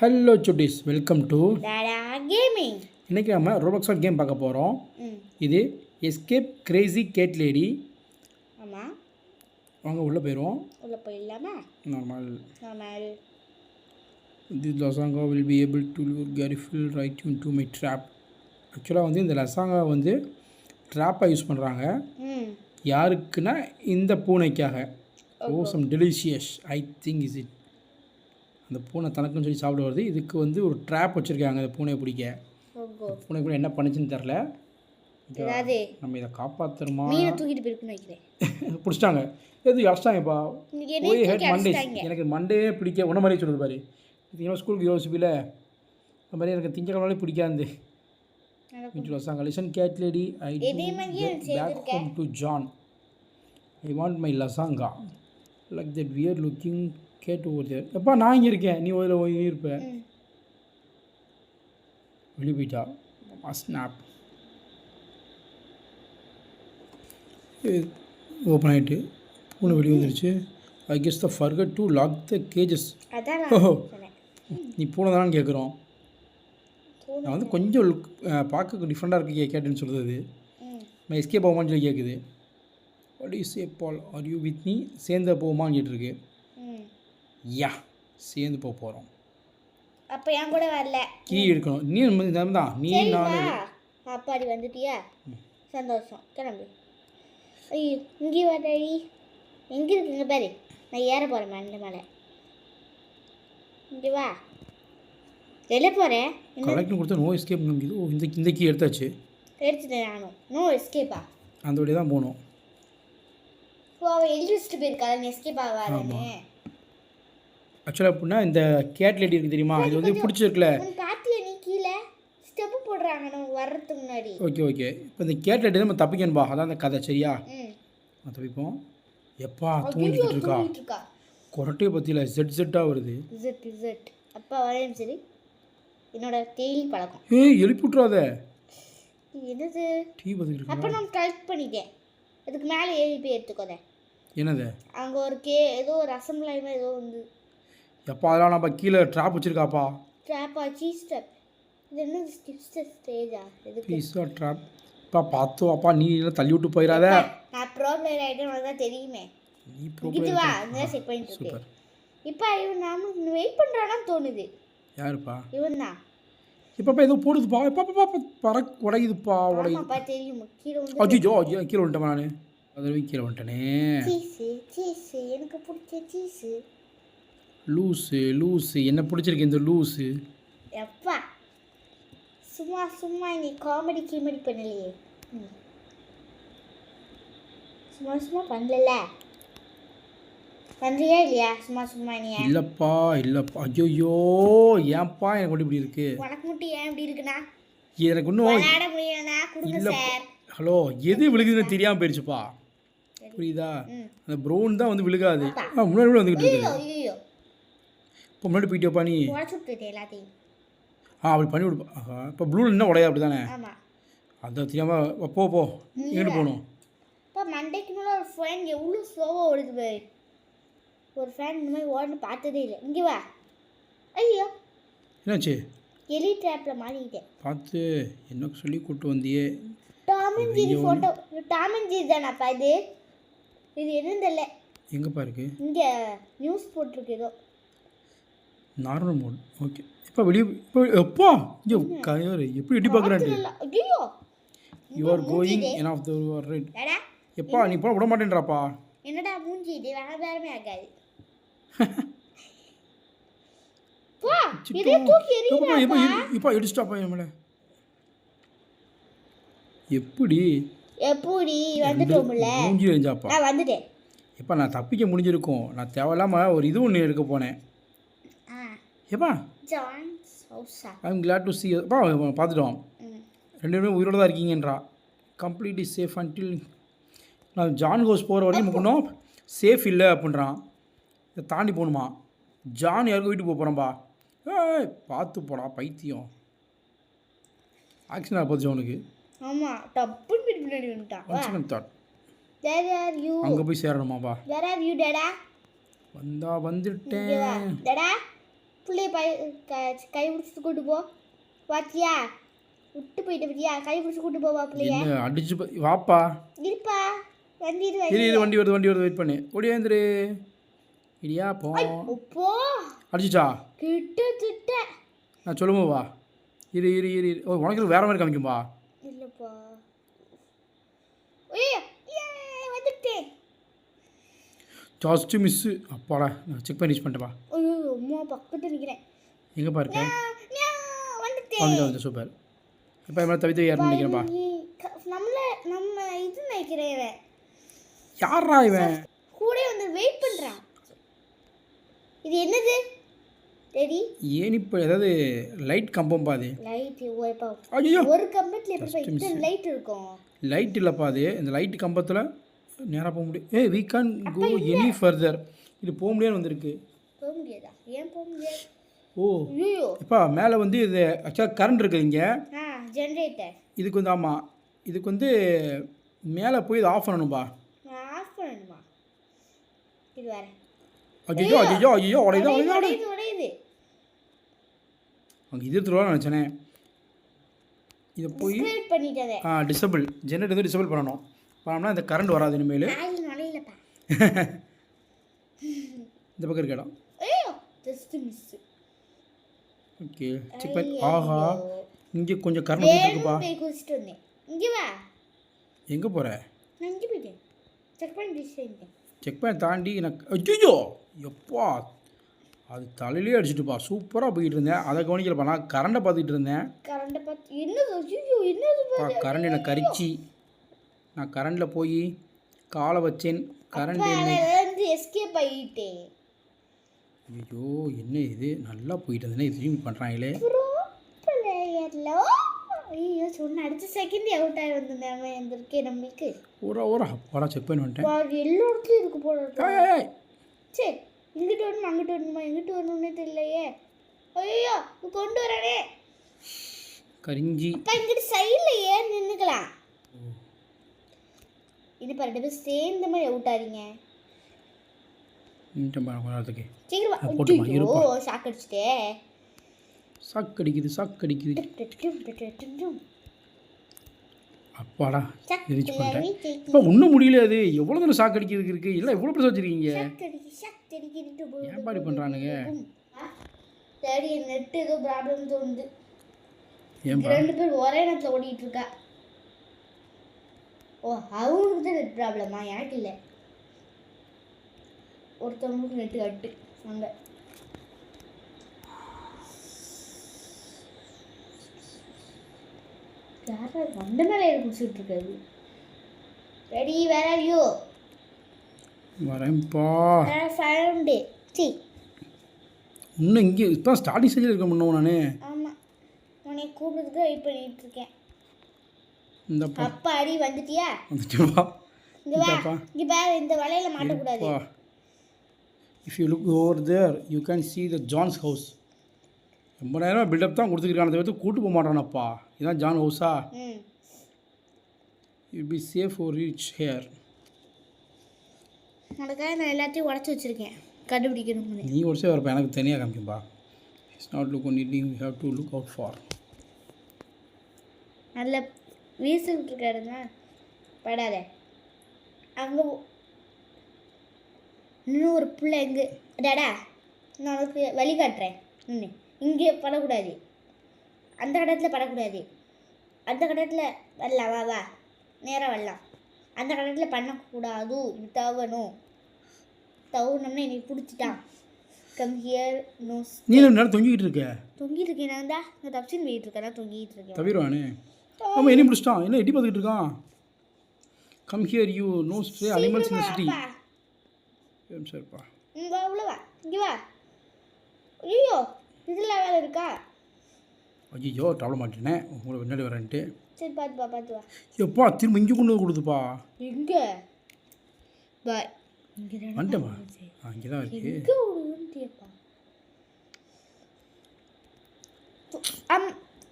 Hello Chutties, welcome to Tata gaming. இன்றைக்கி நம்ம ரோபக்ஸால் game பார்க்க போகிறோம். இது எஸ்கேப் கிரேசி கேட் லேடி. ஆமாம், வாங்க உள்ளே போயிடுவோம். உள்ளே போயிடலாமா? Normal. This lasanga will be able to lure Garfield right into my trap. ஆக்சுவலாக வந்து இந்த லசாங்கா வந்து ட்ராப்பாக யூஸ் பண்ணுறாங்க. யாருக்குன்னா இந்த பூனைக்காக. Some delicious I think is it. அந்த பூனை தனக்குன்னு சொல்லி சாப்பிட வருது. இதுக்கு வந்து ஒரு ட்ராப் வச்சுருக்காங்க அந்த பூனையை பிடிக்க. பூனை கூட என்ன பண்ணுச்சுன்னு தெரில. நம்ம இதை காப்பாற்றுறோமா? தூக்கிட்டு போயிருக்குன்னு வைக்கிறேன். பிடிச்சிட்டாங்க. எது அடிச்சிட்டாங்கப்பா. ஓய் ஹெட் மண்டே. எனக்கு மண்டே பிடிக்க உன்ன மாதிரியே சொல்லுது பாரு. இது ஸ்கூலுக்கு யோசிப்பில் அந்த மாதிரி எனக்கு திங்கக்கிழமை பிடிக்காது. வீட்டில் வச்சாங்க. Listen cat lady, I back home to John. I want my lasagna like that weird looking cat over there. எப்பா நான் இங்கே இருக்கேன், நீ ஒரு இருப்ப. வெளியே போயிட்டா. ஸ்னாப் ஓப்பன் ஆகிட்டு பூனை வெளியே வந்துருச்சு. I guess the forgot to lock the cages. ஓஹோ, நீ பூனை தானு கேட்குறோம். நான் வந்து கொஞ்சம் பார்க்க டிஃப்ரெண்ட்டாக இருக்குது கேட்டுன்னு சொல்கிறது. நான் எஸ்கேப் ஆகுமான்னு சொல்லி கேட்குது. What you say Paul, are you with me? சேர்ந்த போகுமான்னு கேட்டிருக்கு. யா, சேர்ந்து போக போகிறோம். அப்போ என் கூட வரல. கீ எடுக்கணும். நீ தான் நீ நான் அப்பாடி வந்துட்டியா? சந்தோஷம், கிளம்பு. ஐயோ, இங்கே வாடி. எங்கே இருக்குங்க பாரு. நான் ஏற போகிறேன் மண்டை மேலே. இங்கே வா. வெளில போகிறேன். கலெக்டர் கொடுத்தா நோ எஸ்கேப் முடியுது. ஓ, இந்த கீ எடுத்தாச்சு. எடுத்துட்டேன் நானும். நோ எஸ்கேப்பா? அந்த வழியாக தான் போகணும். ஓ, அவள் எழுதி வச்சுட்டு போயிருக்காள் எஸ்கேப் ஆகாதுன்னு. ஆக்சுவலாக அப்படின்னா இந்த கேட் லேடி இருக்குது தெரியுமா, இது வந்து பிடிச்சிருக்குல்ல. பார்த்தியா நீ கீழே ஸ்டெப்பு போடுறாங்க நம்ம வர்றதுக்கு முன்னாடி. ஓகே. இப்போ இந்த கேட் லேடி நம்ம தப்பிக்கணும்பா, அதான் அந்த கதை. சரியா? நான் தப்பிப்போம். எப்பா தூங்கிட்டு இருக்கா. கொரட்டையை பற்றியில் செட்டாக வருது. ஜெட் அப்பா வரேன். சரி, என்னோட தேயிலை பழக்கம். எழுப்பி விட்றாத. என்னது டீ பார்த்துக்கிட்டு அப்போ நான் கலெக்ட் பண்ணிட்டேன். அதுக்கு மேலே ஏறி போய் எடுத்துக்கோத. என்னது அங்கே ஒரு ஏதோ ஒரு அசம்பிளாய் மாதிரி ஏதோ வந்து. எப்பா அதெல்லாம் நம்ம கீழே ட்ராப் வச்சுருக்காப்பா. ட்ராப்பா? Cheese trap. இது என்ன ஸ்டேஜா? இது பீஸா ட்ராப். அப்பா பார்த்தோம். அப்பா நீ எல்லாம் தள்ளி விட்டு போயிடாத. நான் ப்ரோ பிளேயர் ஆகிட்டேன், உனக்கு தான் தெரியுமே. நீ ப்ரோ பிளேயர் வா, அங்கே செட் பண்ணிட்டு இருக்கேன். இப்போ இவன் நாம வெயிட் பண்ணுறான்னு தோணுது. யாருப்பா? இவன் தான். இப்போ ஏதோ போடுதுப்பா. எப்பா பறக்க உடையுதுப்பா. உடையுதுப்பா தெரியும். கீழே வந்து அஜிஜோ கீழே வந்துட்டேன் நான். அதுவே கீழே வந்துட்டேனே. சீஸு எனக்கு பிடிச்ச சீஸு. லூஸு என்ன பிடிச்சிருக்கு இந்த லூஸு? எப்பா சும்மா நீ காமெடி பண்ணலையே. சும்மா பண்ணல. பண்ணுறியா இல்லையா? சும்மா நீ. இல்லைப்பா. ஐயோ ஏன்ப்பா எனக்கு மட்டும் இப்படி இருக்கு? உனக்கு மட்டும் ஏன் இப்படி இருக்குண்ணா? எனக்கு இன்னும் விளையாட முடியலண்ணா. கொடுங்க சார். ஹலோ, எது விழுகுதுன்னு தெரியாமல் போயிடுச்சுப்பா. புரியுதா? அந்த ப்ரௌன் தான் வந்து விழுகாது. முன்னாடி கூட வந்துக்கிட்டு இருக்கு. ஐயோ, இப்போ முன்னாடி போயிட்டேப்பா நீ. உடச்சுட்டு எல்லாத்தையும். அப்படி பண்ணி விடுப்பா. இப்போ ப்ளூவில் என்ன உடையா அப்படி தானே? ஆமாம். அதை தெரியாமல் போ எங்கிட்டு போகணும்? இப்போ மண்டைக்கு மேலே ஒரு ஃபேன் எவ்வளோ ஸ்லோவாக ஓடுது பாரு. ஒரு ஃபேன் இந்த மாதிரி ஓடுன்னு பார்த்ததே இல்லை. இங்கே வா. ஐயோ என்னாச்சு? எலி ட்ராப்பில் மாட்டிக்கிட்டேன். பார்த்து என்ன சொல்லி கூப்பிட்டு வந்தியே. Tom and Jerry photo. Tom and Jerry தானப்பா இது? இது எதுவும் தெரியல. எங்கேப்பா இருக்கு? இங்கே நியூஸ் போட்டிருக்கு ஏதோ. Normal mode. ஓகே. இப்போ வெளியே இப்போ எப்பா இங்கே கயர் எப்படி எட்டி பார்க்குறான்ட்டு. ஐயோ, you are going end of the right. எப்பா நீ போட விட மாட்டேன்றாப்பா. என்னடா மூஞ்சி இது வேறமே ஆகாது. போ இதே தூக்கி எறியடா. இப்போ எடிஸ்டாப்பா எம்ல. எப்படி வந்துட்டோம்ல. மூஞ்சி எரிஞ்சாப்பா. நான் வந்துட்டேன். எப்பா நான் தப்பிக்க முடிஞ்சிருக்கும். நான் தேவையில்லாமல் ஒரு இது ஒன்று எடுக்க போனேன். எப்பா I am glad to see. அப்பா பார்த்துட்டோம். 2 பேரும் உயிரோடு தான் இருக்கீங்கன்றா. Complete is safe until. நான் ஜான் ஹவுஸ் போகிற வரைக்கும் போகணும். சேஃப் இல்லை அப்படின்றான். இதை தாண்டி போகணுமா? ஜான் யாருக்கும் வீட்டுக்கு போகிறோம்பா. பார்த்து போடா பைத்தியம். ஆக்சிடென்ட் ஆப்போச்சு அவனுக்கு. ஆமாம், டப்புன்னு பின்னாடி வந்துட்டான். Thought Where are you? அங்கே போய் சேரணுமாப்பா. Where are you, Dada? வந்துட்டேன். Dada, பிள்ளைய கை பிடிச்சிட்டு கூட்டு போ. பாத்தியா விட்டு போயிட்டு பத்தியா? கை பிடிச்சி கூட்டு போவா பிள்ளைய. என்ன அடிச்சு வாப்பா. இருப்பா வண்டி இரு வண்டி வருது வெயிட் பண்ணு. ஓடியாந்துரு. இடியா போ. போ. அடிச்சிச்சா? கிட்ட நான் சொல்லுமா வா. இரு ஓ உனக்கு வேற மாதிரி காமிக்கும்பா. இல்லப்பா. ஏய் வந்துட்டேன். Just miss. அப்பாடா நான் செக் பண்ணி பண்ணிட்டேப்பா. ஐயோ அம்மா பக்கத்தில் நிற்கிறேன். எங்கே பாருக்க? வந்துட்டேன். வந்து சூப்பர். இப்போ மேலே தவித்து யாருன்னு நினைக்கிறேன்ப்பா. நம்ம இது நினைக்கிறேன். யாரா இவன்? கூட வந்து வெயிட் பண்ணுறான். இது என்னது? ரெடி? ஏன் இப்போ ஏதாவது லைட் கம்பம்பா அது? லைட் ஐயோ ஒரு கம்பத்தில் எப்படி லைட் இருக்கும்? லைட் இல்லைப்பா அது. இந்த லைட் கம்பத்தில் நேராக போக முடியும். We can go any further. இது போக முடியாது வந்திருக்கு. போக முடியாதா? ஏன் போக முடியாது? ஓ ஐயோ இப்போ மேலே வந்து இது ஆக்சுவலாக கரண்ட் இருக்குது இங்கே. ஜென்ரேட்டர். இதுக்கு வந்து ஆமாம் இதுக்கு வந்து மேலே போய் இதை ஆஃப் பண்ணணும்பா. ஆஃப் பண்ணணுமா? இது வரேன். ஐயோ உடையுது. அங்கே இது எடுத்துருவா நினச்சேனே. இதை போய் டிசபிள் ஜெனரேட்டர் வந்து டிசபிள் பண்ணணும். பண்ணோம்னா இந்த கரண்ட் வராது இனிமேல். இந்த பக்கம் இருக்க இடம். ஓகே செக் பண்ணி. ஆஹா இங்கே கொஞ்சம் கரண்ட் இருக்குப்பா. எங்கே போகிற? செக் பண்ணி தாண்டி எனக்கு ஐயோ எப்பா அது தலையிலே அடிச்சுட்டுப்பா. சூப்பராக போயிட்டு இருந்தேன். அதை கவனிக்கலப்பா. நான் கரண்டை பார்த்துக்கிட்டு இருந்தேன். கரண்ட் எனக்கு கரிச்சி. நான் கரண்டில் போய் காலை வச்சேன். கரண்ட் எஸ்கேப் ஆகிட்டேன். ஐயோ என்ன இது நல்லா போயிட்டு இருந்தேன். இது பண்ணுறாங்களே. ஐயோ சொன்ன அடுத்த செகண்ட் அவுட் ஆகி வந்திருக்கேன் நம்மளுக்கு. ஒரு அப்பாடா செக் பண்ணி வந்துட்டேன். எல்லா இடத்துலையும் இருக்கு போட. சரி இங்கிட்டு வரணும் அங்கிட்டு வரணுமா? எங்கிட்டு வரணும்னே தெரியலையே. ஐயோ கொண்டு வரானே கரிஞ்சி. இங்கிட்டு சைடில் ஏன் நின்றுக்கலாம். இது பாரு பேர் சேர்ந்த மாதிரி அவுட் ஆறீங்க. சீக்கிரம் ஷாக் அடிச்சுட்டே. சாக்கடிக்குது. அப்பாடா ரீச் பண்ணிட்டேன். இப்போ ஒன்றும் முடியல. அது எவ்வளோ தூரம் சாக்கு அடிக்கிறதுக்கு இருக்குது? இல்லை எவ்வளோ பெருசாக வச்சுருக்கீங்க? ஏன் பாடி பண்ணுறானுங்க? சரி நெட் ஏதோ ப்ராப்ளம் தோணுது. ஏன் ரெண்டு பேர் ஒரே நேரத்தில் ஓடிட்டு இருக்கா. ஓ அவங்களுக்கு தான் நெட் ப்ராப்ளமா? எனக்கு இல்லை. ஒருத்தவங்களுக்கு நெட்டு கட்டு அங்கே. யாரா வண்ட மேலே குடிச்சிட்டு இருக்காது. Ready where are you? வரேன்ப்பா. ஃபவுண்ட் சி இன்னும் இங்கே இப்போ ஸ்டார்டிங் ஸ்டேஜில் இருக்க முன்னோம் நான். ஆமாம் உன்னை கூப்பிடுறதுக்கு வெயிட் பண்ணிட்டு இருக்கேன். இந்தப்பா அப்பா அடி வந்துட்டியா? வந்துட்டுப்பா. இங்கே பாரு இந்த வலையில் மாட்டக்கூடாது. If you look over there you can see the John's house. ரொம்ப நேரம் பில்டப் தான் கொடுத்துருக்கான தவிர்த்து கூட்டு போக மாட்டானப்பா. இதுதான் ஜான் ஹவுஸா? You be safe or reach here. உனக்காக நான் எல்லாத்தையும் உடச்சி வச்சுருக்கேன் கண்டுபிடிக்கணும். நீ உடச்சே வரப்பா எனக்கு தனியாக காமிக்கும்பா. It's not look one you have to look out for. நல்ல வீசிட்டு இருக்காருங்க படாத. அங்கே இன்னும் ஒரு பிள்ளை எங்கே டாடா நான் உனக்கு வழிகாட்டுறேன். இங்கே படக்கூடாது, அந்த கடத்தில் படக்கூடாது, அந்த கடத்தில் வரலாம். வா நேராக வரலாம். அந்த கடத்தில் பண்ணக்கூடாது. இது தவணும். தவணும்னா என்னை பிடிச்சிட்டான். Come here no. நீ நேரம் தொங்கிட்டு இருக்கேன். நான் தான் நான் தப்சின் போயிட்டு இருக்கேன். நான் தொங்கிட்டு இருக்கேன். தவிரவானே ஆமாம் என்ன பிடிச்சிட்டான். என்ன எட்டி பார்த்துக்கிட்டு இருக்கான். Come here you know stay animals in city. சரிப்பா வா உள்ள வா. இங்கே வா. ஐயோ இதில் வேலை இருக்கா? ஐயோ ட்ராவல் மாட்டேனே உங்களை முன்னாடி வரேன்ட்டு. சரி பார்த்து வா. எப்பா திரும்ப இங்கே கொண்டு வந்து கொடுத்துப்பா. எங்கே பா? இங்கே வந்துட்டேம்மா. இங்கே தான் இருக்கு. எங்கே விடுவேன்ட்டியப்பா?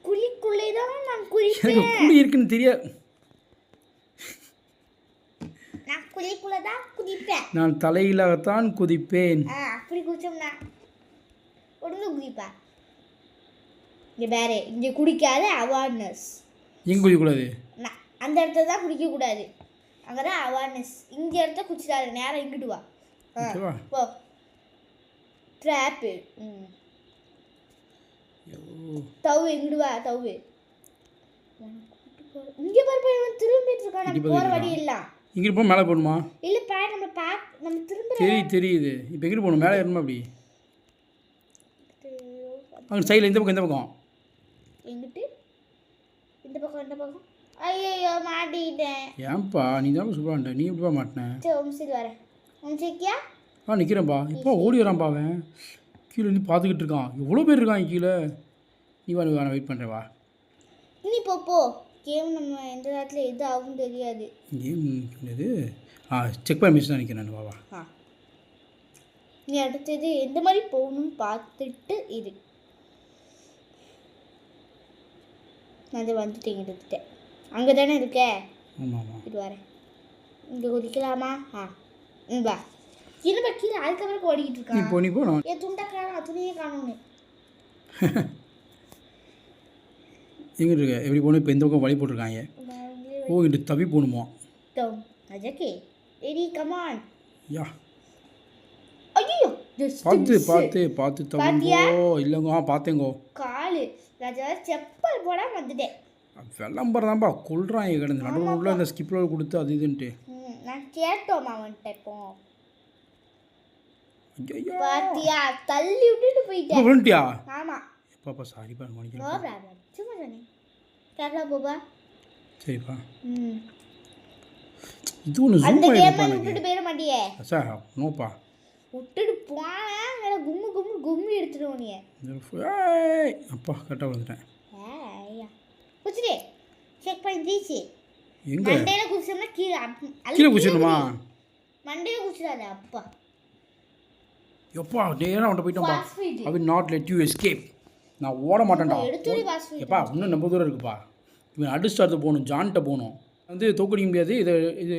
குழிக்குள்ளே தான் நான் குளிப்பேன். குழி இருக்குன்னு தெரியாது. நான் குழிக்குள்ளே தான் குதிப்பேன். நான் தலையிலாகத்தான் குதிப்பேன். அப்படி குதிச்சோம்னா ஒழுங்கு குதிப்பா. இங்கே வேறு இங்கே குடிக்காத அவேர்னஸ். எங்கே குடிக்கக்கூடாது? அந்த இடத்துல தான் குடிக்கக்கூடாது. அங்கே தான் அவேர்னஸ். இங்கே இடத்த குடிச்சிடாது. நேரம் இங்கிட்டு வா. போ. ட்ராப்பு. தவு இங்கிட்டு வா. தவு இங்கே பாரு. இவன் திரும்பிட்டு இருக்கான். போகிற வழி எல்லாம் இங்கிட்டு போய் மேலே போகணுமா? இல்லைப்பா, நம்ம திரும்ப தெரியுது. இப்போ எங்கிட்டு போகணும்? மேலே ஏறணுமா? அப்படி அங்கே சைடில் இந்த பக்கம் எங்கிட்டு? இந்த பக்கம். ஐயோ மாட்டிக்கிட்டேன். ஏன்பா நீ தான் சொல்லுவான்ட்ட, நீ எப்படிப்பா மாட்டினேன்? சரி ஒம்சிட்டு வரேன். ஒம்சிக்கியா? நிற்கிறேன்ப்பா. இப்போ ஓடி வரான்ப்பா. அவன் கீழே நீ பார்த்துக்கிட்டு இருக்கான். எவ்வளோ பேர் இருக்கான் கீழே. நீ வேணா வெயிட் பண்ணுறேன் வா. நீ போ. கேம் நம்ம எந்த நேரத்தில் எது ஆகும் தெரியாது. கேம் இது செக் பண்ணி மிஸ் தான் நிற்கிறேன். வா. நீ அடுத்தது எந்த மாதிரி போகணும்னு பார்த்துட்டு இரு. நான் அதை வந்துட்டேன். எடுத்துட்டேன். அங்கே தானே இருக்க? ஆமாம். இது வரேன். இங்கே குதிக்கலாமா? வா. கீழே அதுக்கப்புறம் ஓடிக்கிட்டு இருக்கான். நீ போ. என் துண்டை காணும். துணியே காணும்னு. எங்கே இருக்க? எப்படி போகணும்? இப்போ எந்த பக்கம் வழி போட்டிருக்காங்க. இங்கிட்டு தவி போகணுமா? அஜக்கே ரெடி கமான். யா ஐயோ பார்த்து தவிங்கோ. இல்லைங்கோ பார்த்தேங்கோ. காலு ராஜா செப்பல் போட வந்துட்டேன். விளம்பரம் தான்ப்பா கொள்றான். கிடந்து நடுவில் அந்த ஸ்கிப்பில் கொடுத்து அது இதுன்ட்டு நான் கேட்டோமா அவன்கிட்ட. இப்போ பாத்தியா தள்ளி விட்டுட்டு போயிட்டேன். விழுந்துட்டியா? ஆமாம். பாப்பா சாரிப்பா. No problem. சும்மா தானே. கேரளா போபா. சரிப்பா. இது ஒன்று அந்த கேம் விட்டுட்டு போயிட மாட்டியே சார்? நோப்பா. விட்டுட்டு போனேன். கும்மி எடுத்துடுவோம் நீ. அப்பா கரெக்டாக வந்துட்டேன். குச்சிடே செக் பண்ணி தீச்சு. எங்கே? மண்டையில் குச்சிட்டோம்னா கீழே குச்சிடணுமா? மண்டையில் குச்சிடாத. அப்பா எப்பா நேராக அவன்கிட்ட போயிட்டோம்ப்பா. I will not let you escape. நான் ஓட மாட்டேன்டா. எப்பா இன்னும் ரொம்ப தூரம் இருக்குப்பா. இவன் அடிஸ்டார்த்து போகணும். ஜான்கிட்ட போகணும். தோக்கடிக்க முடியாது. இது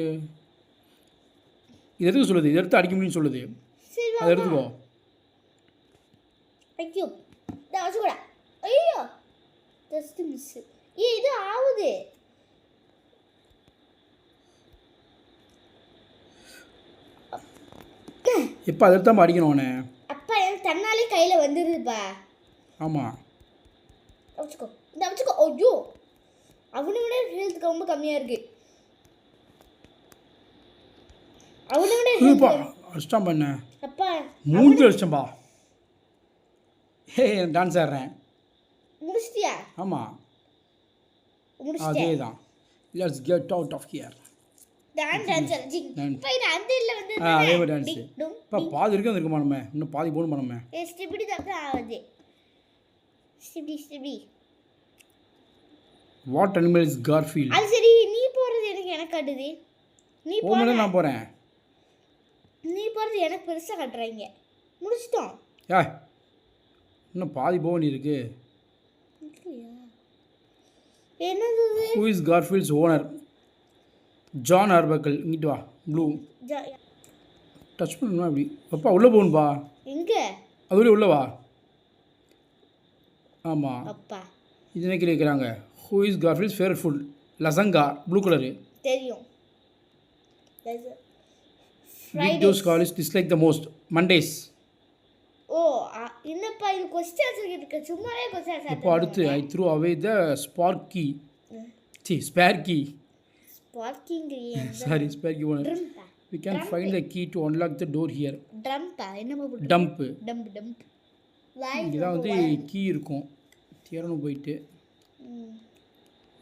எதுக்கு சொல்லுது? இதை எடுத்து அடிக்க முடியும்னு சொல்லுது. அதை எடுத்துக்கோ. ஐயோ வச்சுக்கூடா. ஐயோ ஜஸ்ட் மிஸ். இது ஆகுது. எப்போ அதை எடுத்தாமல் அடிக்கணும் அவனை. அப்பா எனக்கு தன்னாலே கையில் வந்துடுதுப்பா. ஆமாம் வச்சுக்கோ. வச்சுக்கோ. ஐயோ அவனை விட ஹெல்த் ரொம்ப கம்மியாக இருக்கு. அவனை விட அடிச்சிட்டான் பண்ண. அப்பா 3 அடிச்சம்பா. டான்ஸ் ஆடுறேன். முடிச்சிட்டியா? ஆமாம் முடிச்சிட்டேன். அதே தான். Let's get out of here. Dance இப்போ இது அந்த இல்லை வந்து அதே மாதிரி டான்ஸு. இப்போ பாதி இருக்கு இருக்குமா? நம்ம இன்னும் பாதி போகணும் பண்ணமே. ஸ்டிபிடி தான் ஆகுது. Skibidi what animal is Garfield? அது சரி. நீ போகிறது எனக்கு காட்டுது. நீ போகிறது நான் போகிறேன். நீ போகிறது எனக்கு பெருசாக காட்டுறாங்க. முடிச்சிட்டோம். இன்னும் பாதி போக வேண்டி இருக்கு. என்னது? Who is Garfield's owner? John Arbuckle. இங்கிட்டு வா. ப்ளூ டச் பண்ணணுமா? அப்படி அப்பா உள்ளே போகணும்பா. எங்கே? அது உள்ளே வா. ஆமாம். அப்பா இது என்ன கேட்குறாங்க? Who is Garfield's favourite food? Lasagna. Blue colour. தெரியும். Which those college dislike the most? Mondays. ஓ என்னப்பா இது क्वेश्चन ஆன்சர் கேட்க சும்மாவே क्वेश्चन ஆன்சர். இப்போ அடுத்து I threw away the spark key. Spare key. Sparking Sorry, spare key owner. We can find the key to unlock the door here. Dump. என்னமா போடு? Dump. இதான் வந்து கீ இருக்கும். தேரணும் போயிட்டு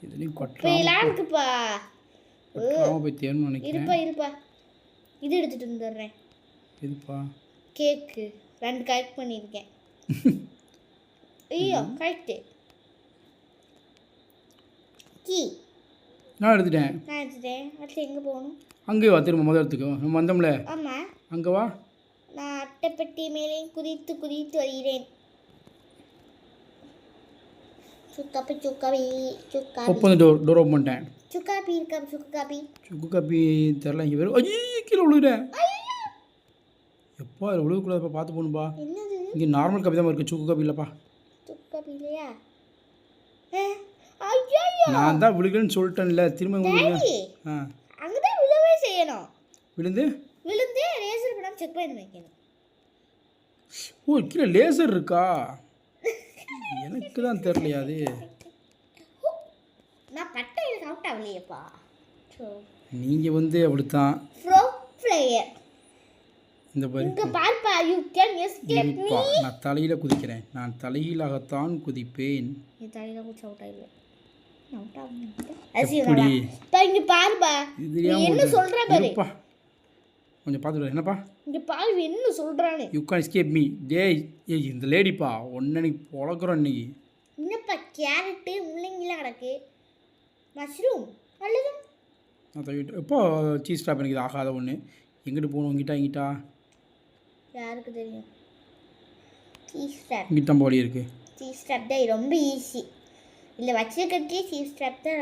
இதுலயும் கொட்டலாம்க்குப்பா. போய் தேரணும் நினைக்கிறேன். இருப்பா இது எடுத்துட்டு வந்துடுறேன். எதுப்பா? கேக்கு 2 கரெக்ட் பண்ணியிருக்கேன். ஐயோ கரெக்டு. கீ நான் எடுத்துட்டேன். அடுத்து எங்கே போகணும்? அங்கே வா. திரும்ப முதல் இடத்துக்கு நம்ம வந்தோம்ல. ஆமாம் அங்கே வா. நான் அட்டைப்பட்டி மேலே குதித்து வருகிறேன். சுக்காப்பி ஓப்பன் டோர் ஓப்பன் பண்ணிட்டேன். சுக்காப்பி இருக்கா? சுக்காப்பி தெரில. இங்கே வெறும் ஐயோ கீழே விழுகிறேன். எப்பா அதில் விழுகக்கூடாதுப்பா. பார்த்து போகணும்பா. என்னது? இங்கே நார்மல் காப்பி தான் இருக்குது, சுக்கு காப்பி இல்லைப்பா. சுக்கு இல்லையா? ஐயோ நான் தான் விழுகுன்னு சொல்லிட்டேன்ல, திரும்ப விழுங்க. ஆ அங்கதான் விழவே செய்யணும். விழுந்து விழுந்தே ரேசர் பண்ணாம செக் பண்ணி வைக்கணும். ஓ கீழே லேசர் இருக்கா? எனக்கு தான் தெரியலையா அது. நான் கட்டையில் கவுட் ஆகலையேப்பா. நீங்கள் வந்து அப்படித்தான் ப்ரோ பிளேயர். இந்த மாதிரி இங்க பார்ப்பா, யூ கேன் எஸ்கேப் மீ. நான் தலையில் குதிக்கிறேன், நான் தலையிலாகத்தான் குதிப்பேன். நீ தலையில குச்சி அவுட் ஆயிடுவேன். அவுட் எப்படி? ஆகுது. இங்க பார்ப்பா, இது நீ என்ன சொல்ற பாரு. கொஞ்சம் பார்த்துட்டு என்னப்பா இங்க பாரு என்ன சொல்றானே. You can escape me. டேய் இந்த லேடிப்பா ஒன்று நீ பொழக்கிறோம் இன்னைக்கு. என்னப்பா கேரட்டு முள்ளங்கிலாம் கிடக்கு, மஷ்ரூம் அல்லது நான் தவிட்டு எப்போ சீஸ் ஸ்டாப் எனக்கு இது ஆகாத ஒன்று. எங்கிட்டு போகணும்? இங்கிட்டா யாருக்கு தெரியும்? சீஸ் ஸ்டாப் இங்கிட்ட வழி இருக்குது. சீஸ் ஸ்டாப் தான் ரொம்ப ஈஸி. இல்லை வச்சுக்கிட்டே சீஸ் ஸ்டாப் தான்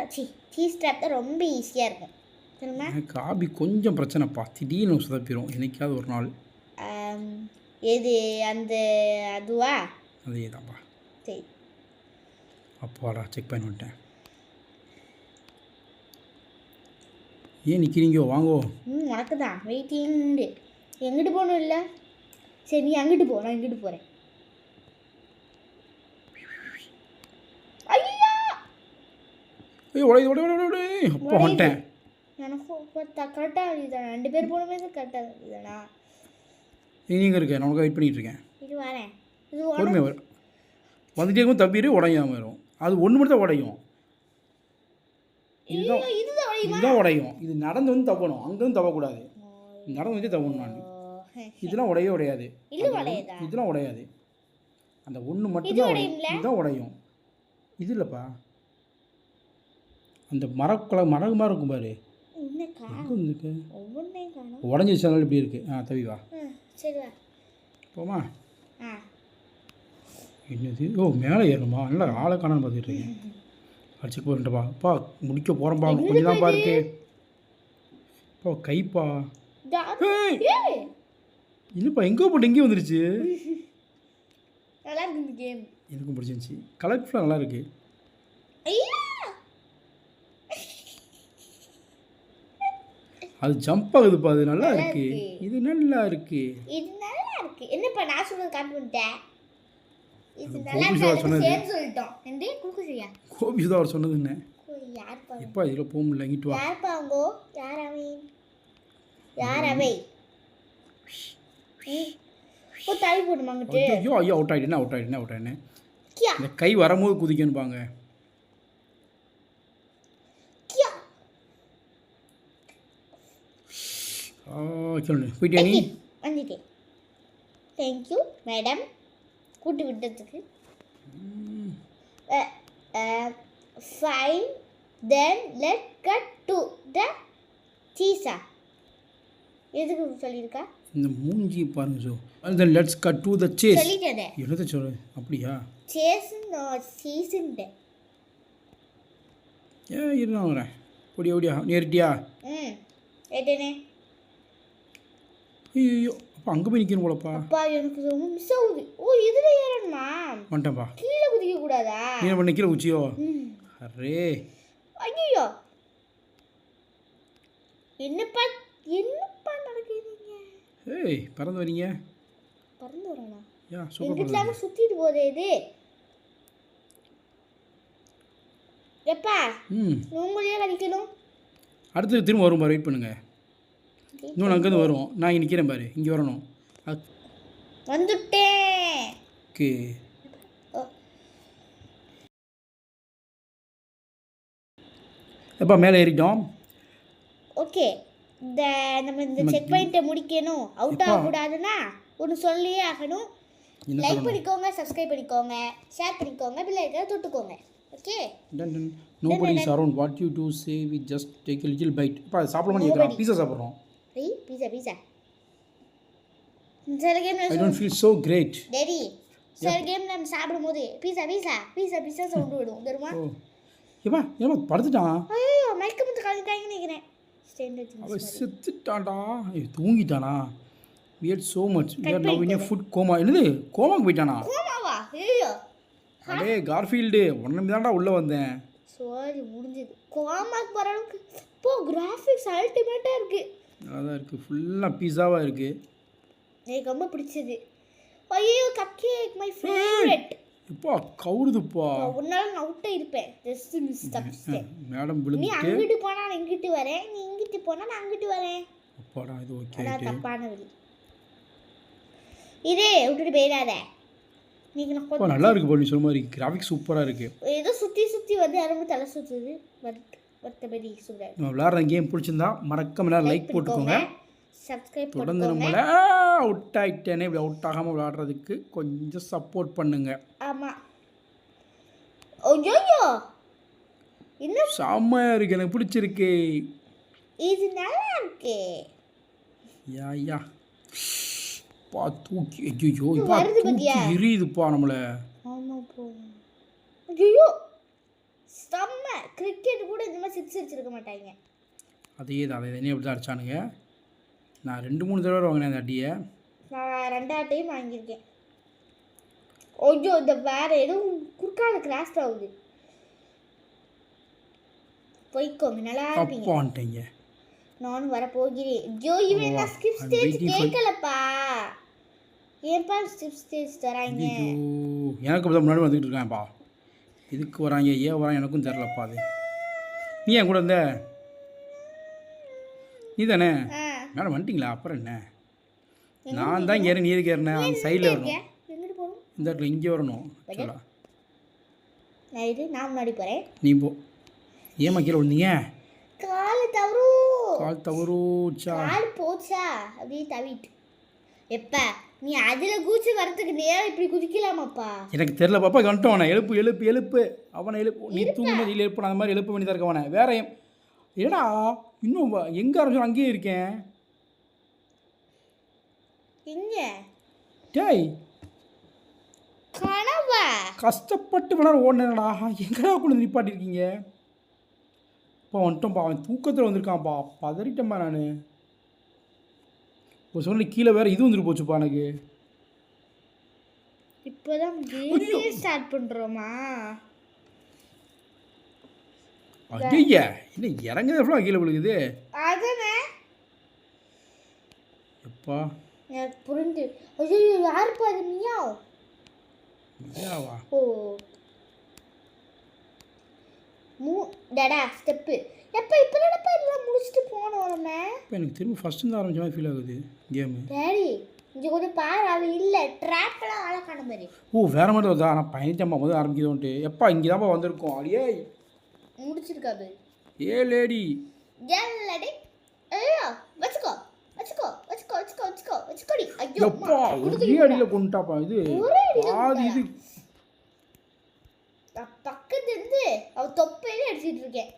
சீஸ் ஸ்டாப் தான் ரொம்ப ஈஸியாக இருக்கும் தெரியுமா? காபி கொஞ்சம் பிரச்சனைப்பா, திடீர்னு சொதப்பிடும் என்னைக்காவது ஒரு நாள். எது அந்த அதுவா? அதே தான்ப்பா. சரி அப்பாடா செக் பண்ணி விட்டேன். ஏன் நிற்கிறீங்கோ? வாங்கோ. உனக்கு தான் வெயிட்டிங். எங்கிட்டு போகணும் இல்லை? சரி நீ அங்கிட்டு போ, நான் இங்கிட்டு போகிறேன். ஐயா ஐயோ உடைய அப்பா வந்துட்டேன். எனக்கும் கரெக்டாக இதுதானா? 2 பேர் போனமே கரெக்டாக இதுதானா? நீங்கள் இருக்க நான் உனக்கு வெயிட் பண்ணிகிட்டு இருக்கேன். இது வரேன். இது பொறுமையாக வரும். வந்துட்டே இருக்கும் தப்பிடு உடையாமல் வரும். அது ஒன்று மட்டும் தான் உடையும். இதுதான் உடையும். இது நடந்து வந்து தப்பணும், அங்கேருந்து தவக்கூடாது. நடந்து வந்து தவணும். நான் இதெல்லாம் உடையே உடையாது. இதெல்லாம் உடையாது. அந்த ஒன்று மட்டும்தான் உடையும். இதுதான் உடையும். இது இல்லைப்பா, அந்த மரமாக இருக்கும் பாரு. உடஞ்சி சேனல் இப்படி இருக்கு. தவி வா. போமா. என்னது? ஓ மேலே ஏறணுமா? நல்லா ஆளை காணான்னு பார்த்துட்டு இருக்கேன். அடிச்சு போயிருட்டப்பா. அப்பா முடிக்க போகிறேன்ப்பா, கொஞ்சம் தான் பாருக்கு. அப்பா கைப்பா. இல்லைப்பா எங்கே போட்டு எங்கேயும் வந்துருச்சு. நல்லா இருக்கு இந்த கேம். எனக்கும் பிடிச்சிருந்துச்சி. கலர்ஃபுல்லாக நல்லா இருக்கு. அது ஜம்ப் ஆகுதுப்பா, அது நல்லா இருக்கு. இது நல்லா இருக்கு. இது நல்லா இருக்கு. என்னப்பா நான் சொல்றது காப்பி பண்ணிட்டேன். இது நல்லா இருக்கு. சேர் சொல்லிட்டோம். எந்தே குக்குசியா? கோபி சுதா அவர் சொன்னது என்ன? யார்ப்பா? எப்பா இதில் போக முடியல. இங்கிட்டு வா. யார்ப்பா அவங்க? யார் அவை? ஓ தலை போடுமாங்கிட்டு. ஐயோ ஐயோ அவுட் ஆகிட்டேன். இந்த கை வரும்போது குதிக்கணும்பாங்க. சொல்லு போயிட்டியா நீ? வந்துட்டேன். தேங்க்யூ மேடம் கூட்டி விட்டதுக்கு. Fine then let cut to the chase. எதுக்கு சொல்லியிருக்கா? இந்த மூஞ்சி பாருங்க. So then let's cut to the chase. சொல்லிட்டேன். என்னத்தை சொல்லு? அப்படியா? சேஸ்ன்னு சீஸுன்ட்டு. இரு நான் வரேன். ஓடியா நேரிட்டியா? ஏட்டேனே. ஐயோ அப்போ அங்கே போய் நிற்கணும் போலப்பா. அப்பா எனக்கு ரொம்ப மிஸ் ஆகுது. ஓ இதில் ஏறணுமா? வந்துட்டேன்ப்பா. கீழே குதிக்க கூடாதா? நீ பண்ண கீழே குச்சியோ? அரே ஐயோ என்னப்பா நடக்குதுங்க? ஏய் பறந்து வரீங்க. பறந்து வரேனா? சூப்பர். எங்கிட்ட சுற்றிட்டு போதே இது. எப்பா உங்களையே கடிக்கணும். அடுத்து திரும்ப வரும் பாரு, வெயிட் பண்ணுங்க. இன்னொன்று அங்கேருந்து வரும். நான் இங்கே நிற்கிறேன் பாரு, இங்கே வரணும். வந்துட்டேன். ஓகே எப்பா மேலே ஏறிட்டோம். ஓகே நம்ம இந்த செக் பாயிண்ட்டை முடிக்கணும். அவுட் ஆகக்கூடாதுன்னா ஒன்று சொல்லியே ஆகணும். லைக் பண்ணிக்கோங்க, சப்ஸ்கிரைப் பண்ணிக்கோங்க, ஷேர் பண்ணிக்கோங்க, பெல் ஐகானை தொட்டுக்கோங்க. Okay done nobody is around. what you do say we just take a little bite. அப்பா சாப்பிடமா நீ இருக்கா? பீஸா சாப்பிட்றோம். Pizza sir came I don't feel so great. Daddy sir came நம்ம சாப்பிடும்போது பீஸா சவுண்ட் விடும் தெரியுமா? ஏமா படுத்துட்டான். ஐயோ மயக்கம் வந்து காலிட்டாங்கன்னு நினைக்கிறேன். அவன் செத்துட்டான்டா. தூங்கிட்டானா? we ate so much we Cut are now in a பண்ணிட்டேன். food coma என்னது கோமாக்கு போயிட்டானா கோமாவா ஐயோ அடே கார்ஃபீல்டு ஒன்றும் தான்டா உள்ளே வந்தேன் சாரி முடிஞ்சது கோமாக்கு போகிற அளவுக்கு இப்போ கிராஃபிக்ஸ் அல்டிமேட்டாக இருக்குது. அதான் இருக்குது ஃபுல்லாக பீஸாவாக இருக்குது. எனக்கு ரொம்ப பிடிச்சது. ஐயோ கப் கேக் மை ஃபேவரட். இப்போ கவுடுதுப்பா. உன்னால நான் அவுட்டே இருப்பேன். Just miss தப்பிச்சிட்டேன். மேடம் நீ விழுந்துட்டு அங்கிட்டு போனா நான் இங்கிட்டு வரேன், நீ இங்கிட்டு போனா நான் அங்கிட்டு வரேன். அப்பாடா இது ஓகே. அதான் தப்பான வழி. இதே விட்டுட்டு போயிடாத. நீங்க நான் நல்லா இருக்கு போல நீ சொன்ன மாதிரி கிராஃபிக்ஸ் சூப்பராக இருக்கு. ஏதோ சுற்றி சுற்றி வந்து யாரும் தலை சுற்றுது. மற்றபடி சொல்கிறேன். நம்ம விளாட்ற கேம் பிடிச்சிருந்தா மறக்காம லைக் போட்டுக்கோங்க. சப்ஸ்கிரைப் தொடர்ந்து நம்மளை அவுட் ஆகிட்டேனே இப்படி அவுட் ஆகாமல் விளையாடுறதுக்கு கொஞ்சம் சப்போர்ட் பண்ணுங்க. ஆமாம். ஐயோ இன்னும் செம்மையாக இருக்கு, எனக்கு பிடிச்சிருக்கு. இது நல்லா இருக்கு. யா யா பா தூக்கி ஐயோ இப்போ தூக்கி எரியுதுப்பா நம்மளை. ஆமாம் போ. ஐயோ செம்ம. கிரிக்கெட் கூட இந்த மாதிரி சிக்ஸ் அடிச்சிருக்க மாட்டாங்க. அதே தான் அதை என்ன எப்படி தான் அடிச்சானுங்க. நான் 2-3 தடவை வாங்கினேன் அந்த அடியை. நான் 2 டைம் வாங்கியிருக்கேன். ஐயோ இந்த வேற எதுவும் குறுக்கால கிராஸ் ஆகுது. போய்க்கோங்க நல்லா இருப்பீங்க. அப்பான்ட்டீங்க. நானும் வர போகிறேன். ஐயோ இவன் நான் ஸ்கிப் ஸ்டேஜ் கேட்கலப்பா. ஏன்பா ஸ்கிப் ஸ்டேஜ் தராங்க? ஐயோ எனக்கு அப்போ முன்னாடி வந்துக்கிட்டு இருக்கான்ப்பா. இதுக்கு வராங்க ஏன் வரான் எனக்கும் தெரிலப்பா. அது நீ என் கூட இருந்த நீ தானே மேடம் வந்துட்டிங்களா? அப்புறம் என்ன நான் தான் இங்கே ஏறி நீ எதுக்கு ஏறினேன்? அந்த சைடில் வரணும். எங்கிட்டு போகணும்? இந்த இடத்துல இங்கே வரணும். நான் முன்னாடி போகிறேன். நீ போ. ஏமா கீழே விழுந்தீங்க? கால் தவறுச்சா? கால் போச்சா அப்படியே தவிட்டு. எப்பா நீ அதில் குதிச்சு வரதுக்கு நேரம் இப்படி குதிக்கலாமாப்பா? எனக்கு தெரில பாப்பா. கண்டோம் அவனை எழுப்பு எழுப்பு எழுப்பு அவனை எழுப்பு. நீ தூங்கும்போது இல்லை எழுப்பு அந்த மாதிரி எழுப்ப வேண்டியதாக இருக்க அவனை. வேற ஏடா இன்னும் எங்கே ஆரம்பிச்சோம் அங்கேயே இருக்கேன். எங்க டேய் கனவா கஷ்டப்பட்டு விளாட ஓடினேடா. எங்கடா கொண்டு நிப்பாட்டிருக்கீங்க? இப்போ வந்துட்டோம்ப்பா. அவன் தூக்கத்தில் வந்திருக்கான்ப்பா. பதறிட்டேன்ப்பா நான். இப்போ சொல்லி கீழே வேறு இது வந்துட்டு போச்சுப்பா எனக்கு. இப்போதான் கேமே ஸ்டார்ட் பண்ணுறோமா? ஐயா இல்லை இறங்குது எவ்வளோ கீழே விழுகுது. அதானே எப்பா எனக்கு புரிஞ்சு. ஐயோ யாருப்பா அது? நீயா? ஐயாவா? ஓ டடா ஸ்டெப்பு. எப்போ இப்போ தானப்பா இதெல்லாம் முடிச்சுட்டு போனோம் நம்ம. இப்போ எனக்கு திரும்ப ஃபஸ்ட்டு ஆரம்பிச்ச மாதிரி ஃபீல் ஆகுது கேமு. டேடி இங்கே கொஞ்சம் பாரு. அவள் இல்லை ட்ராப்லாம் ஆளை காண மாதிரி. ஓ வேறு மாதிரி வருதா? நான் பயணிச்சம்மா முதல் ஆரம்பிக்குதோன்ட்டு. எப்பா இங்கே தான்ப்பா வந்திருக்கோம். அடியே முடிச்சிருக்காது. ஏ லேடி ஏல்லடி ஐயோ வச்சுக்கோ வச்சுக்கோ வச்சுக்கோ வச்சுக்கோ வச்சுக்கோ வச்சுக்கோடி. ஐயோ எப்பா ஒரே அடியில் கொண்டுட்டாப்பா. இது பாதி இது பக்கத்துல இருந்து அவ தொப்பையில அடிச்சிட்டு இருக்கேன்.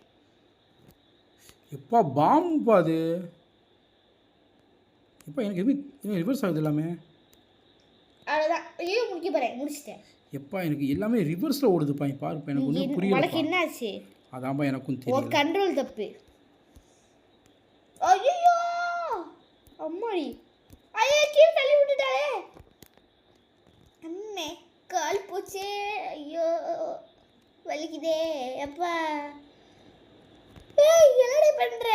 எப்பா பாம்புப்பா அது. எப்பா எனக்கு எதுவுமே ரிவர்ஸ் ஆகுது எல்லாமே. அவ்வளோதான். ஐயோ முடிக்க போகிறேன். முடிச்சிட்டேன். எப்பா எனக்கு எல்லாமே ரிவர்ஸில் ஓடுதுப்பா. பாருப்பா எனக்கு ஒன்றும் புரியல. உனக்கு என்னாச்சு? அதான்ப்பா எனக்கும் ஒரு தெரியும். கண்ட்ரோல் தப்பு. ஐயோ அம்மாடி ஐயோ கீழே தள்ளி விட்டுட்டாளே. அம்மே கால் போச்சே. ஐயோ வலிக்குதே அப்பா. ஏய் என்னடி பண்ற?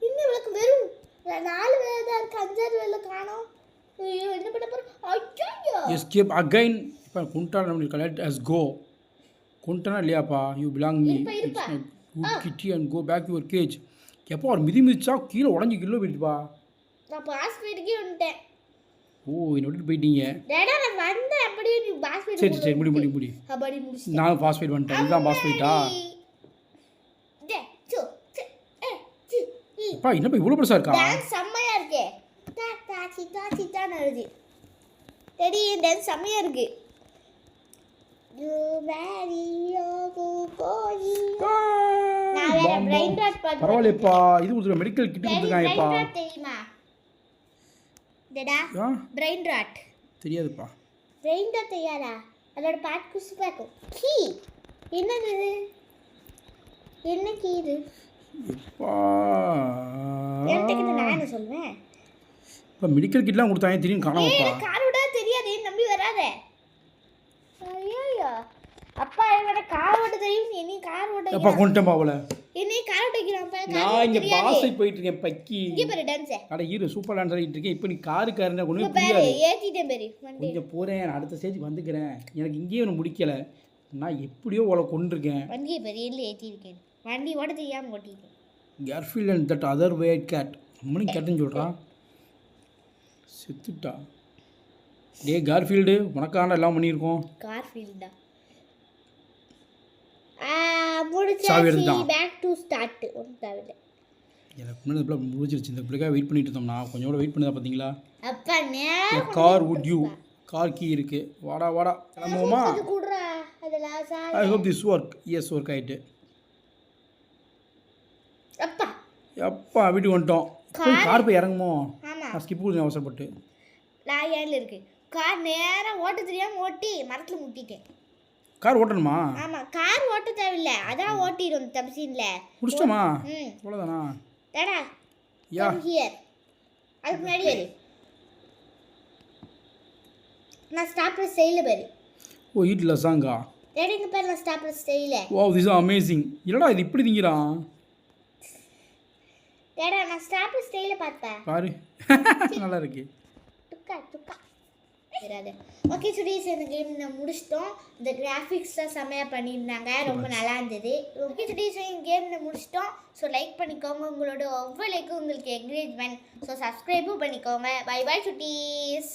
இன்னும் இவளுக்கு வெறும் 4 வேலை தான் இருக்கு. 5 வேலை காணோம். ஐயோ என்ன பண்ண போறோம்? ஐயோ எஸ்கேப் அகைன். இப்போ குண்டா நம்ம கலெக்ட் அஸ் கோ. குண்டனா இல்லையாப்பா? You belong me good kitty and go back your cage. எப்போ ஒரு மிதிச்சா கீழே உடஞ்சி கிலோ போயிடுப்பா. நான் பாஸ் வீட்டுக்கே வந்துட்டேன். ஓ என்ன விட்டுட்டு போயிட்டீங்க. டேடா நான் வந்தேன். அப்படியே நீ பாஸ் வீட்டுக்கு. சரி சரி முடி அப்படி முடிச்சிட்டேன். நான் பாஸ் ஃபைட் வந்துட்டேன். இதுதான் பாஸ் ஃபைட்டா? அப்பா என்னப்பா இவ்வளோ பெருசாக இருக்கா? டான்ஸ் செம்மையா இருக்கே. தாச்சி தாச்சி தான் வருது. டேடி டான்ஸ் செம்மையா இருக்கு. யூ மேரி யோ கோயி. நான் வேற பிரைன் ராட் பாத்து. பரவாயில்லைப்பா. இது ஒரு மெடிக்கல் கிட் கொடுத்துருக்காங்கப்பா. பிரைன் ராட் தெரியுமா? டேடா பிரைன் ராட் தெரியாதுப்பா. பிரைன் ராட் தெரியாதா? அதோட பாட் குசி பாக்கும். கீ என்னது இது? என்ன கீ இது? எப்பா என்கிட்ட நான் என்ன சொல்வேன்? இப்போ மெடிக்கல் கிட்லாம் கொடுத்தாங்க திடீர்னு காணாமப்பா. கார் விட தெரியாது நம்பி வராத. ஐயோ அப்பா என்னோட கார் ஓட்ட தெரியும், நீ கார் ஓட்ட எப்பா கொண்டுட்டேன் பாவல. என்னை கார் ஓட்டிக்கிறான்ப்பா. நான் இங்கே பாஸை போயிட்டு இருக்கேன் பக்கி. இங்கே பாரு டான்ஸ். அட ஹீரோ சூப்பர் டான்ஸ் ஆடிட்டு இருக்கேன். இப்போ நீ காருக்காரன கொண்டு இங்க போய் பாரு புரியாது. ஏத்திட்டேன் பாரு வண்டி. கொஞ்சம் போகிறேன், நான் அடுத்த ஸ்டேஜுக்கு வந்துக்கிறேன். எனக்கு இங்கேயே ஒன்று முடிக்கலை. நான் எப்படியோ உங்களை கொண்டிருக்கேன். வண்டியை பாரு எல்லாம் ஏற்றிருக்கேன். வண்டி ஓட்ட தெரியாமல் ஓட்டிருக்கேன். Garfield and that other weird cat. நம்மளும் கேட்டுன்னு சொல்கிறான். செத்துட்டா. டே கார்ஃபீல்டு உனக்கான எல்லாம் பண்ணியிருக்கோம். கார்ஃபீல்டா சாவி முடிச்சாச்சு. எடுத்துட்டான். Back to start. ஒன்றும் தேவையில்லை. எனக்கு முன்னாடி இந்த பிள்ளை முடிச்சிருச்சு. இந்த பிள்ளைக்காக வெயிட் பண்ணிட்டு இருந்தோம்னா கொஞ்சம் கூட வெயிட் பண்ணதா பார்த்தீங்களா? அப்பா நேரம் car would you car key இருக்குது. வாடா வாடா கிளம்புவோமா? அது கூடுறா அதெல்லாம் sir. I hope this work. Yes work ஆகிட்டு. அப்பா எப்பா வீட்டுக்கு வந்துட்டோம். போய் கார் போய் இறங்குமோ? ஆமாம் நான் ஸ்கிப் கொடுத்தேன் அவசரப்பட்டு. லாயால் இருக்கு. கார் நேரம் ஓட்ட தெரியாமல் ஓட்டி மரத்தில் முட்டிட்டேன். கார் ஓட்டணுமா? ஆமாம் கார் ஓட்ட தேவையில்லை, அதான் ஓட்டிடும் தப்சீனில். முடிச்சிட்டோமா? ம் அவ்வளோதானா? டடா யா ஹியர். அதுக்கு முன்னாடி வரு. நான் ஸ்டாப்ல ஸ்டைல பாரு. ஓ ஈட் லசாங்கா. ரெடிங்க பேர் நான் ஸ்டாப்ல ஸ்டைல. Wow this is amazing. இல்லடா இது இப்படி திங்கிறான் டடா நான் ஸ்டாப்ல ஸ்டைல பார்த்தேன் பாரு. நல்லா இருக்கு. துக்கா துக்கா வராது. ஓகே சுடீஸ் இந்த கேம் நான் முடிச்சிட்டோம். இந்த கிராஃபிக்ஸ்லாம் செம்மையாக பண்ணியிருந்தாங்க, ரொம்ப நல்லா இருந்தது. ஓகே சுடீஸ் இந்த கேம் நான் முடிச்சிட்டோம். ஸோ லைக் பண்ணிக்கோங்க, உங்களோட ஒவ்வொரு லைக்கும் உங்களுக்கு என்கரேஜ்மெண்ட். ஸோ சப்ஸ்கிரைபும் பண்ணிக்கோங்க. By by Chutties.